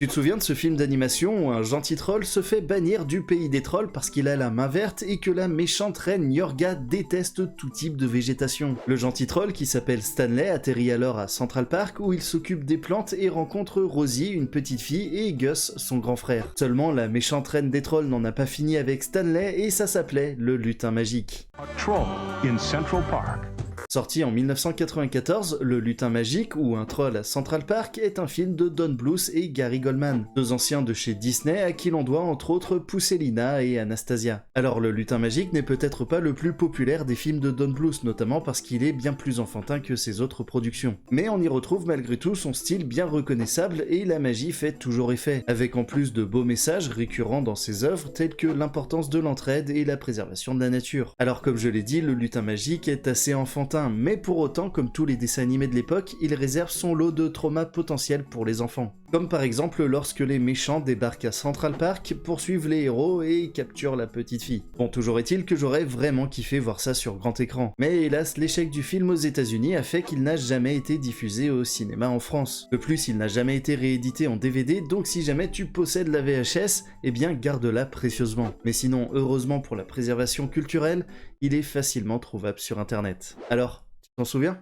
Tu te souviens de ce film d'animation où un gentil troll se fait bannir du pays des trolls parce qu'il a la main verte et que la méchante reine Yorga déteste tout type de végétation? Le gentil troll, qui s'appelle Stanley, atterrit alors à Central Park où il s'occupe des plantes et rencontre Rosie, une petite fille, et Gus, son grand frère. Seulement, la méchante reine des trolls n'en a pas fini avec Stanley et ça s'appelait le lutin magique. A troll in Central Park. Sorti en 1994, Le Lutin Magique ou Un Troll à Central Park est un film de Don Bluth et Gary Goldman, deux anciens de chez Disney à qui l'on doit entre autres Pousselina et Anastasia. Alors Le Lutin Magique n'est peut-être pas le plus populaire des films de Don Bluth, notamment parce qu'il est bien plus enfantin que ses autres productions. Mais on y retrouve malgré tout son style bien reconnaissable et la magie fait toujours effet, avec en plus de beaux messages récurrents dans ses œuvres tels que l'importance de l'entraide et la préservation de la nature. Alors comme je l'ai dit, Le Lutin Magique est assez enfantin, mais pour autant, comme tous les dessins animés de l'époque, il réserve son lot de traumas potentiels pour les enfants. Comme par exemple lorsque les méchants débarquent à Central Park, poursuivent les héros et capturent la petite fille. Bon, toujours est-il que j'aurais vraiment kiffé voir ça sur grand écran. Mais hélas, l'échec du film aux États-Unis a fait qu'il n'a jamais été diffusé au cinéma en France. De plus, il n'a jamais été réédité en DVD, donc si jamais tu possèdes la VHS, eh bien garde-la précieusement. Mais sinon, heureusement pour la préservation culturelle, il est facilement trouvable sur internet. Alors, tu t'en souviens ?